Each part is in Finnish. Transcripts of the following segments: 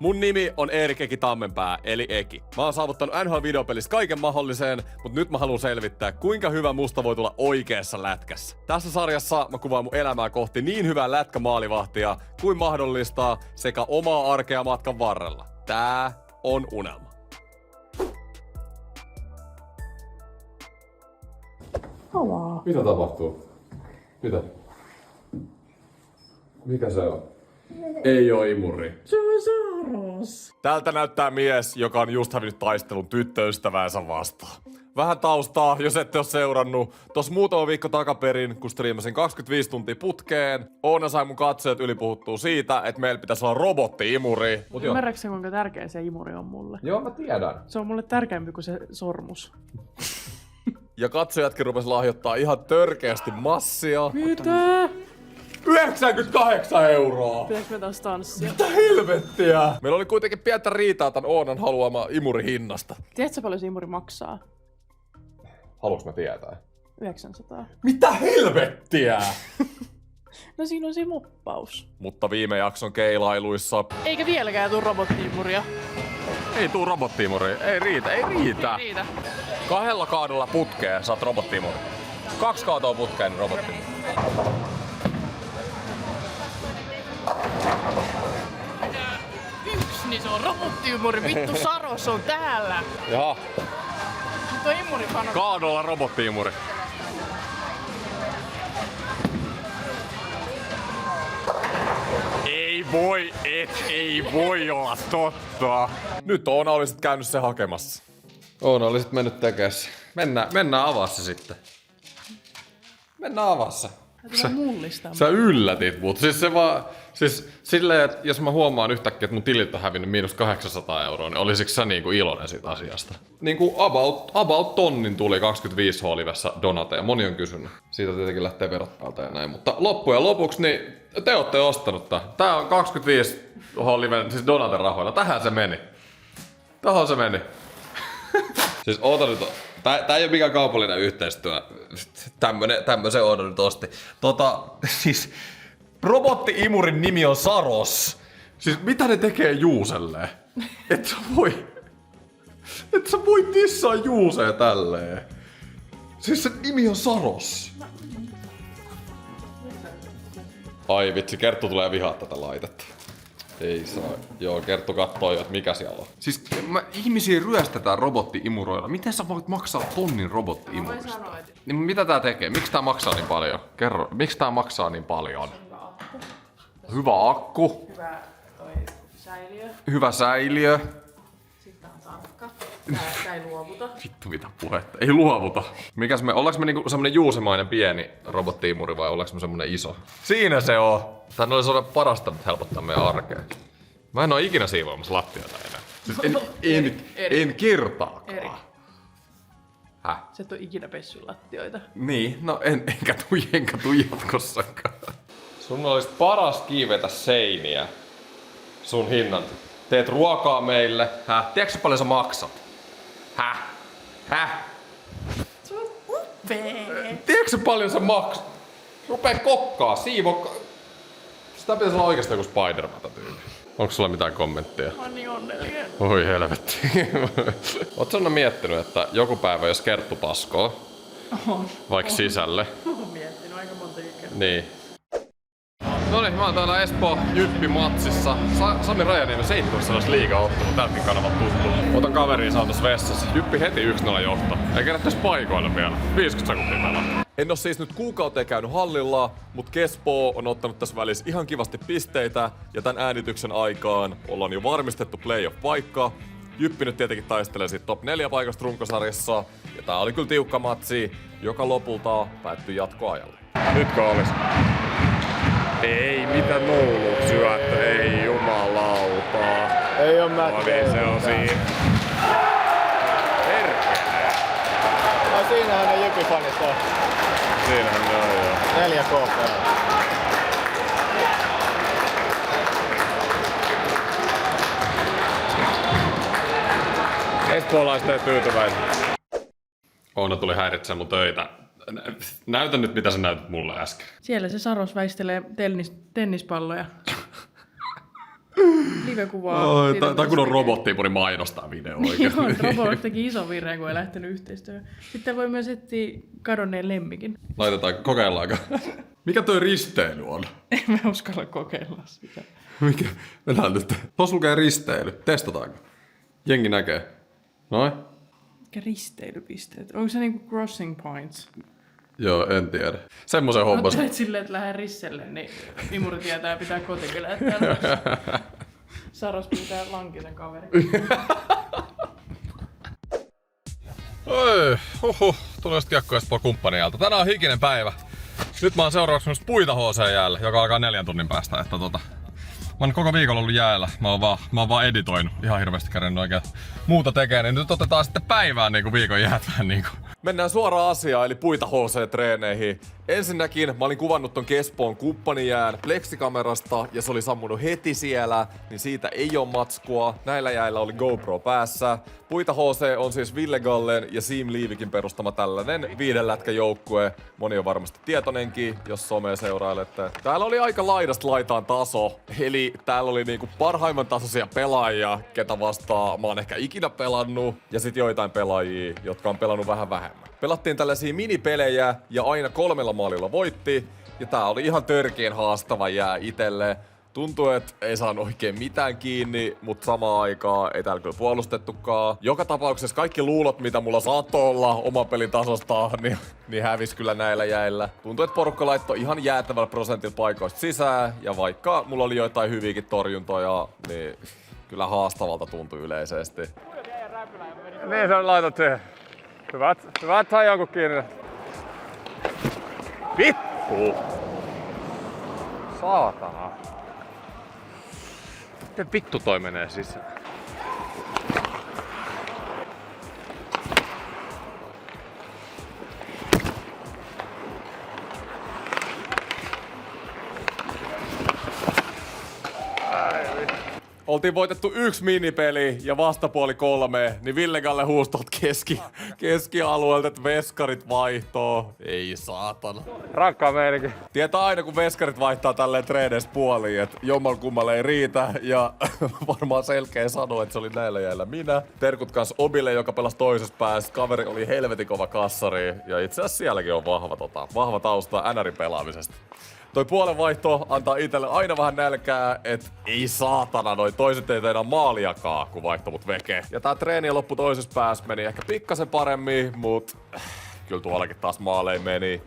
Mun nimi on Erik Eki Tammenpää, eli Eki. Mä oon saavuttanut NHL-videopelissä kaiken mahdolliseen, mutta nyt mä haluan selvittää, kuinka hyvä musta voi tulla oikeassa lätkässä. Tässä sarjassa mä kuvaan mun elämää kohti niin hyvää lätkämaalivahtia kuin mahdollista sekä omaa arkea matkan varrella. Tää on unelma. Avaa. Mitä tapahtuu? Mitä? Mikä se on? Ei oo imuri. Se on Saros. Tältä näyttää mies, joka on just hävinnyt taistelun tyttöystäväänsä vastaan. Vähän taustaa, jos ette ole seurannut. Tossa muutama viikko takaperin, kun striimasin 25 tuntia putkeen, Oona sai mun katsojat ylipuhuttua siitä, että meillä pitäisi olla robotti-imuri. Ymmärrätkö kuinka tärkeä se imuri on mulle? Joo, mä tiedän. Se on mulle tärkeämpi kuin se sormus. Ja katsojatkin rupes lahjoittaa ihan törkeästi massia. Mitä? 98 €! Pitääkö me taas tanssia? Mitä helvettiä? Meillä oli kuitenkin pientä riitaa tän Oonan haluama imuri hinnasta. Tiedätkö paljon se imuri maksaa? Haluuks mä tietää? 900. Mitä helvettiä? No siinä on se moppaus. Mutta viime jakson keilailuissa Eikä vieläkään tuu robotti-imuria. ei tuu robotti-imuri. Ei riitä, ei riitä. Ei riitä. 2 kaadolla putkeen saat robotti-imuri. 2 kaatoa putkeen, niin robotti-imuri. Yksi, niin se on robotti-imuri. Vittu, Saros on täällä. Jaha, Nyt on imuri pano. kaadolla robotti-imuri. Ei voi olla totta. Nyt Oona olisit käynyt se hakemassa. Oona olisit mennyt tekemään se. Mennään avaa se sitten. Mennään avaa se. Tämä mullistaa. Sä yllätit mut. Siis se vaan... Siis silleen, että jos mä huomaan yhtäkkiä, että mun tililtä on hävinnyt miinus 800 €, niin olisitko sä niinku iloinen siitä asiasta? Niinku about tonnin tuli 25 H-livessä donateja. Moni on kysynyt. Siitä tietenkin lähtee verot päältä ja näin. Mutta loppujen lopuksi, niin te ootte ostanut tää. Tää on 25 H-liven, siis donaterahoilla. Tähän se meni. Tähän se meni. Siis oota nyt. Tää ei oo mikään kaupallinen yhteistyö. Tämmösen Oona nyt osti. Siis... Robotti-imurin nimi on Saros. Siis mitä ne tekee Juuselle? Et sä voi tissaa Juuseen tälleen. Siis se nimi on Saros. Ai vitsi, Kerttu tulee vihaa tätä laitetta. Ei saa. Joo, Kerttu kattoo jo, että mikä siellä on. Siis ihmisiä ryöstetään robotti-imuroilla. Miten sä voit maksaa tonnin robotti-imurista? Niin mitä tää tekee? Miksi tää maksaa niin paljon? Kerro, miksi tää maksaa niin paljon? Hyvä akku. Hyvä toi säiliö. Hyvä säiliö. Sitten on tankka. Tää ei luovuta. Vittu mitä puhetta. Ei luovuta. Ollaanko me niinku semmonen juusemainen pieni robotti-imuri vai ollaanko me semmonen iso? Siinä se on. Tän olisi olla parasta nyt helpottaa meidän arkea. Mä en oo ikinä siivoamassa lattiata enää. Siis en kertaakaan. Erik. Häh? Sä et oo ikinä pessy lattioita. Niin, no enkä tuu jatkossakaan. Sun olisi paras kiivetä seiniä. Sun hinnan. Teet ruokaa meille. Häh? Tiedätkö paljon sä maksat? Häh? Häh? Se on upee. Tiedätkö paljon sä maksat? Rupee kokkaa, siivo. Sitä pitäisi olla oikeesti joku Spider-Man tyyli. Onko sulla mitään kommenttia? Mä oon niin onnellinen. Oi helvetti. Oot sä miettinyt, että joku päivä jos Kerttu paskoo, vaikka sisälle. Oon miettinyt aika monta kertaa. Niin. Noniin, mä oon täällä Espoo Jyppi-matsissa. Sami Rajaniemen 700 liigaottelu, tälläkin kanavat tuttu. Otan kaveriin, saan tossa vessassa. Jyppi heti 1-0 johto. Ei kerättäis paikoille vielä. 50 sekuntia pelaa. En oo siis nyt kuukauteen käynyt hallilla, mut Kespoo on ottanut tässä välissä ihan kivasti pisteitä. Ja tän äänityksen aikaan ollaan jo varmistettu playoff-paikka. Jyppi nyt tietenkin taistelee siitä top 4 paikasta runkosarjassa. Ja tää oli kyllä tiukka matsi, joka lopulta päättyi jatkoajalle. Nytkö olis? Ei, mitä nouluk syöttö, ei jumalauta. Ei oo mättöä. Se on siinä. Perkele. No siinähän ne Jypi-fanit on. Siinähän ne on joo. 4 KP. Espoolaiset ei tyytyväisiä. Oona tuli häiritsemään mun töitä. Näytä nyt mitä sä näytit mulle äsken. Siellä se Saros väistelee tennispalloja. live-kuvaa. Tai kun on robottiipuri mainostaa video oikein. Joo, robot teki ison virheen, kun ei lähtenyt yhteistyöhön. Sitten voi myös etsiä kadonneen lemmikin. Kokeillaanko? Mikä toi risteily on? En mä uskalla kokeilla sitä. Mikä? Mennään nyt. Tuossa lukee risteily. Testataanko? Jengi näkee. Noin. Mikä risteilypisteet? Onko se niinku crossing points? Joo, en tiedä. Semmoisen hommas. Ajattelet silleen, että lähden risselle, niin imuri tietää pitää kotikylää täällä. Saros pitää lankisen kaveri. Tuli just kiekkoja kumppanialta. Tänään on hikinen päivä. Nyt mä oon seuraavaksi myös puita HC jäällä, joka alkaa 4 tunnin päästä. Että mä oon koko viikolla ollut jäällä. Mä oon vaan editoinut. Ihan hirveästi kädennyt oikein muuta tekee. Niin nyt otetaan sitten päivään niin viikon jäät vähän niinku. Mennään suoraan asiaan, eli puita HC-treeneihin. Ensinnäkin mä olin kuvannut ton Kespoon kumppanijään plexikamerasta ja se oli sammunut heti siellä, niin siitä ei oo matskua. Näillä jäillä oli GoPro päässä. Puita HC on siis Ville Gallen ja Siim Liivikin perustama tällainen 5 lätkän joukkue. Moni on varmasti tietoinenkin, jos somea seurailette. Täällä oli aika laidasta laitaan taso, eli täällä oli niinku parhaimman tasoisia pelaajia, ketä vastaan mä oon ehkä ikinä pelannut, ja sit joitain pelaajia, jotka on pelannut vähän vähemmän. Pelattiin tällaisia minipelejä ja aina 3 maalilla voitti, ja tää oli ihan törkeän haastava jää itelle. Tuntui, että ei saanut oikein mitään kiinni, mutta samaan aikaan ei täällä kyllä puolustettukaan. Joka tapauksessa kaikki luulot, mitä mulla saattoi olla oman pelin tasosta, niin hävisi kyllä näillä jäillä. Tuntui, että porukka laittoi ihan jäätävällä prosentilla paikoista sisään, ja vaikka mulla oli joitain hyviäkin torjuntoja, niin kyllä haastavalta tuntui yleisesti. Niin sä laitat siihen. Hyvä, että sai jonkun kiinni. Vittu! Saatana. Miten vittu toi menee sisään? Oltiin voitettu 1 minipeli ja vastapuoli 3, niin Ville Galle huusi tuolta keskialueelta, että veskarit vaihtoo. Ei saatana. Rankkaa meininki. Tietää aina, kun veskarit vaihtaa tälleen treeneissä puoliin, että jommalkummalle ei riitä. Ja varmaan selkeä sanoa, että se oli näillä jäillä minä. Terkut kans Obille, joka pelasi toisessa päässä. Kaveri oli helvetin kova kassari. Ja itse asiassa sielläkin on vahva tausta NRin pelaamisesta. Toi puolenvaihto antaa itselle aina vähän nälkää, et ei saatana, noi toiset ei tehdä maaliakaan, kun vaihto mut veke. Ja tää treeni loppu toisessa päässä meni ehkä pikkasen paremmin, mut kyllä tuollakin taas maalein meni.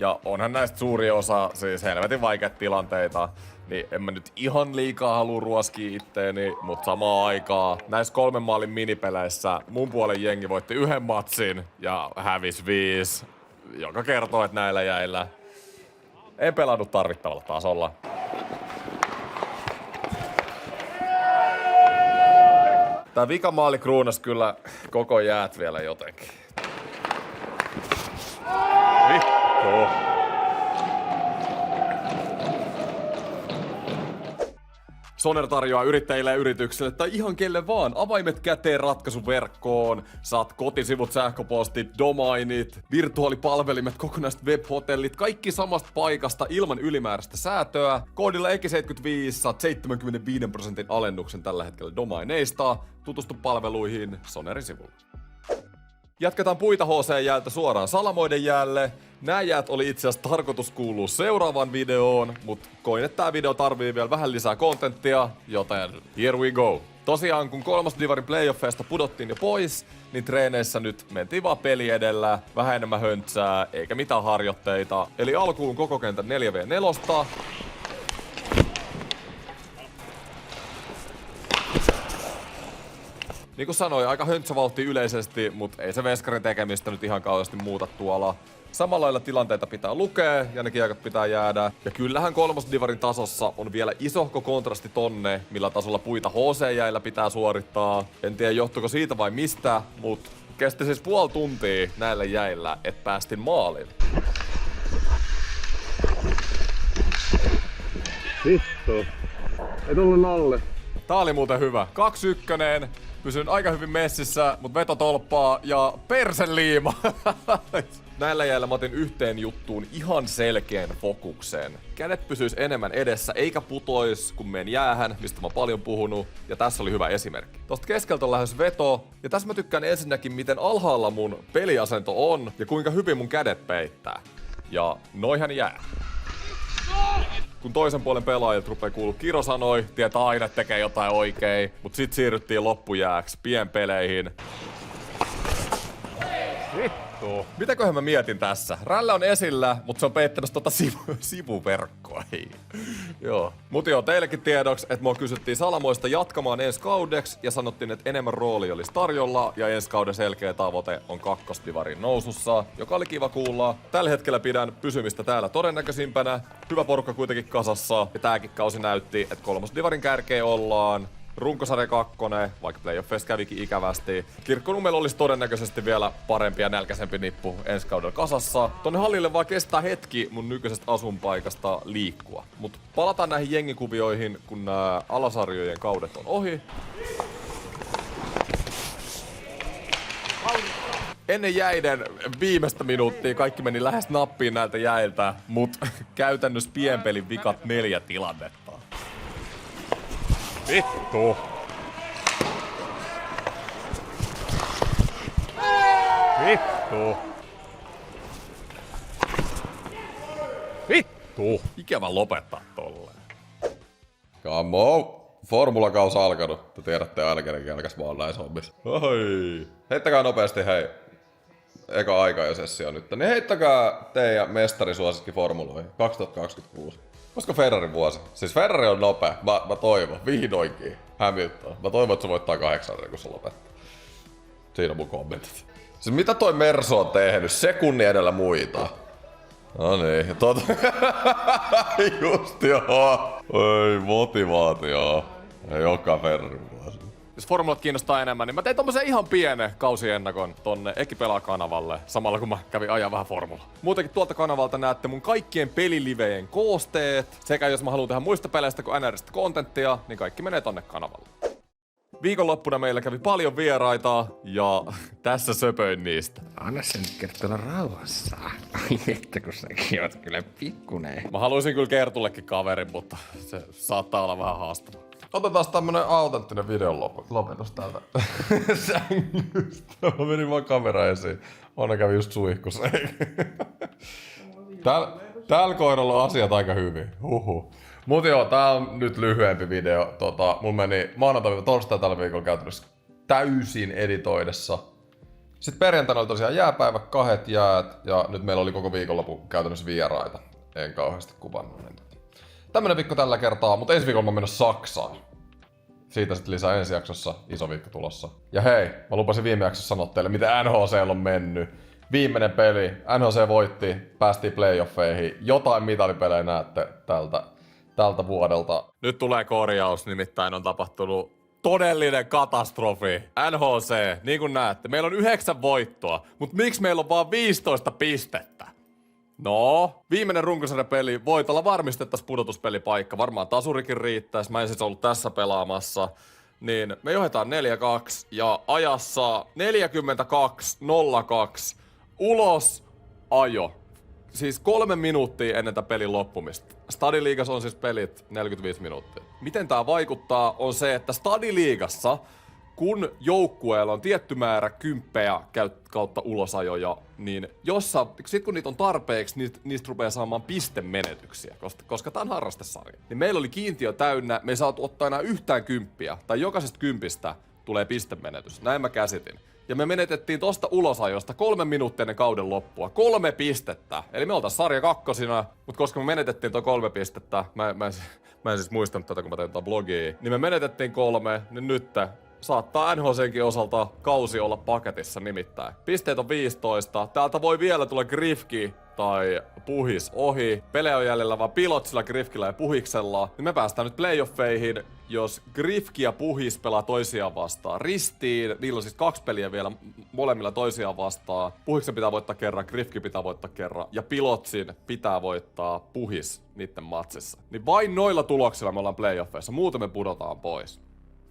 Ja onhan näistä suuri osa siis helvetin vaikeita tilanteita. Niin en mä nyt ihan liikaa halua ruoskia itteeni, mutta samaan aikaan näissä 3 maalin minipeleissä mun puolen jengi voitti 1 matsin ja hävisi 5, joka kertoo, että näillä jäillä en pelannut tarvittavalla tasolla. Tää vikamaali kruunas kyllä koko jäät vielä jotenkin. Vittu. Soner tarjoaa yrittäjille ja yrityksille tai ihan kelle vaan avaimet käteen ratkaisuverkkoon. Saat kotisivut, sähköpostit, domainit, virtuaalipalvelimet, kokonaiset webhotellit, kaikki samasta paikasta ilman ylimääräistä säätöä. Koodilla EKI75 saat 75% alennuksen tällä hetkellä domaineista. Tutustu palveluihin Sonerin sivulla. Jatketaan puita HC-jäältä suoraan Salamoiden jäälle. Nää jäät oli itse asiassa tarkoitus kuulua seuraavaan videoon, mutta koin, että tää video tarvii vielä vähän lisää kontenttia, joten here we go. Tosiaan kun 3. divarin playoffeista pudottiin jo pois, niin treeneissä nyt mentiin vaan peli edellä, vähän enemmän höntsää, eikä mitään harjoitteita. Eli alkuun koko kentän 4v4. Niin kuin sanoin, aika höntsävauhti yleisesti, mutta ei se veskarin tekemistä nyt ihan kauheasti muuta tuolla. Samalla lailla tilanteita pitää lukea ja ne kiekat pitää jäädä. Ja kyllähän 3. divarin tasossa on vielä isohko kontrasti tonne, millä tasolla puita HC-jäillä pitää suorittaa. En tiedä johtuiko siitä vai mistä, mutta kesti siis puoli tuntia näillä jäillä, että päästin maaliin. Vittu. Ei tullut nalle. Tää oli muuten hyvä. 2-1. Pysyn aika hyvin messissä, mut veto tolppaa ja perseliima. Näillä jäillä mä otin yhteen juttuun ihan selkeän fokukseen. Kädet pysyis enemmän edessä, eikä putois, kun menen jäähän, mistä mä oon paljon puhunut. Ja tässä oli hyvä esimerkki. Tosta keskeltä on lähes veto. Ja tässä mä tykkään ensinnäkin, miten alhaalla mun peliasento on ja kuinka hyvin mun kädet peittää. Ja noihän jää. Kun toisen puolen pelaajilta rupeaa kuulua kirosanoi, tietää aina, että tekee jotain oikein. Mut sit siirryttiin loppujääks pienpeleihin. Vittu. Mitäköhän mä mietin tässä? Rällä on esillä, mutta se on peittämässä sivuverkkoa. Joo. Mut joo, teillekin tiedoksi, että mua kysyttiin Salamoista jatkamaan ensi kaudeksi ja sanottiin, että enemmän rooli olisi tarjolla ja ensi kauden selkeä tavoite on kakkosdivarin nousussa, joka oli kiva kuulla. Tällä hetkellä pidän pysymistä täällä todennäköisimpänä. Hyvä porukka kuitenkin kasassa ja tääkin kausi näytti, että kolmosdivarin kärkeä ollaan. Runkosarja 2, vaikka playoffeissa kävikin ikävästi. Kirkkonummella olisi todennäköisesti vielä parempi ja nälkäisempi nippu ensi kaudella kasassa. Tonne hallille vaan kestää hetki mun nykyisestä asunpaikasta liikkua. Mut palataan näihin jengikuvioihin, kun nämä alasarjojen kaudet on ohi. Ennen jäiden viimeistä minuuttia kaikki meni lähes nappiin näiltä jäiltä, mut käytännössä pienpelin vikat 4 tilannetta. Vittu. Vittu. Vittu. Ikävä lopettaa tolleen. Come on. Formulakaus alkanut. Te tiedätte aina kenen jälkäs mä oon näissä hommissa. Oi. Heittäkää nopeasti hei. Eka aika jo sessio nyt. Niin heittäkää teidän mestarisuosikki formuloihin. 2026. Koska Ferrarin vuosi? Siis Ferrari on nopea. Mä toivon. Vihdoinkin. Hamilton. Mä toivon, että se voittaa 8, kun se lopettaa. Siinä on mun kommentit. Siis mitä toi Mersu on tehnyt? Sekunnin edellä muita. No niin. Just joo. Ei motivaatio. Ei olekaan Ferrarin vuosi. Jos formulat kiinnostaa enemmän, niin mä tein tommosen ihan pienen kausiennakon tonne Ekipelaa-kanavalle, samalla kun mä kävin ajaa vähän formulaa. Muutenkin tuolta kanavalta näette mun kaikkien peliliveen koosteet, sekä jos mä haluan tehdä muista peleistä kuin NRistä kontenttia, niin kaikki menee tonne kanavalle. Viikonloppuna meillä kävi paljon vieraita, ja tässä söpöin niistä. Anna sen nyt kertoa rauhassa. Ai että kun säkin oot kyllä pikkunen. Mä haluaisin kyllä Kertullekin kaverin, mutta se saattaa olla vähän haastavaa. Otetaan tämmönen autenttinen videon lopetus täältä sängystä. Mä menin vaan kamera esiin. Onna kävi just suihkussa. Täällä koiralla on asiat aika hyvin. Mut joo, tää on nyt lyhyempi video. Mun meni torstai tällä viikolla käytännössä täysin editoidessa. Sitten perjantaina oli tosiaan jääpäivä, 2 jäät. Ja nyt meillä oli koko viikonloppu käytännössä vieraita. En kauheasti kuvannut. Tämmönen viikko tällä kertaa, mutta ensi viikolla mä mennä Saksaan. Siitä sitten lisää ensi jaksossa, iso viikko tulossa. Ja hei, mä lupasin viime jaksossa sanoa teille, miten NHC on mennyt. Viimeinen peli, NHC voitti, päästiin playoffeihin. Jotain mitalipelejä näette tältä vuodelta. Nyt tulee korjaus, nimittäin on tapahtunut todellinen katastrofi. NHC, niin kuin näette, meillä on 9 voittoa, mutta miksi meillä on vaan 15 pistettä? No, viimeinen runkosarjapeli, voitolla varmistettaisiin pudotuspelipaikka. Varmaan tasurikin riittäisi, mä en siis ollut tässä pelaamassa. Niin me johdetaan 4-2 ja ajassa 42-02 ulos ajo. Siis 3 minuuttia ennen tätä pelin loppumista. Stadiliigassa on siis pelit 45 minuuttia. Miten tää vaikuttaa on se, että Stadiliigassa kun joukkueella on tietty määrä kymppejä kautta ulosajoja, niin sit kun niitä on tarpeeksi, niistä rupeaa saamaan pistemenetyksiä, koska tää on harrastesarja. Niin meillä oli kiintiö täynnä, me ei saatu ottaa enää yhtään kymppiä, tai jokaisesta kympistä tulee pistemenetys. Näin mä käsitin. Ja me menetettiin tosta ulosajosta 3 minuuttia ennen kauden loppua. 3 pistettä. Eli me oltais sarja 2, mutta koska me menetettiin tuo 3 pistettä, mä en siis muistanut tätä, kun mä tein tätä blogia, niin me menetettiin 3, niin nyt saattaa NHC:nkin osalta kausi olla paketissa nimittäin. Pisteet on 15. Täältä voi vielä tulla Grifki tai Puhis ohi. Pelejä on jäljellä vaan Pilotsilla, Grifkillä ja Puhiksella. Niin me päästään nyt playoffeihin, jos Grifki ja Puhis pelaa toisiaan vastaan ristiin. Niillä on siis 2 peliä vielä molemmilla toisiaan vastaan. Puhiksen pitää voittaa kerran, Grifki pitää voittaa kerran. Ja Pilotsin pitää voittaa Puhis niitten matsissa. Niin vain noilla tuloksilla me ollaan playoffeissa. Muuten me pudotaan pois.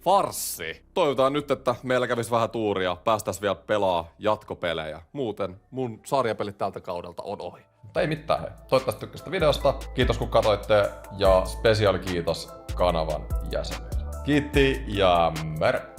farssi. Toivotaan nyt, että meillä kävisi vähän tuuria, päästäis vielä pelaa jatkopelejä. Muuten mun sarjapelit tältä kaudelta on ohi. Mutta ei mitään, hei. Toivottavasti tykkäsitte videosta. Kiitos kun katsoitte ja spesiaali kiitos kanavan jäsenille. Kiitti ja mörö!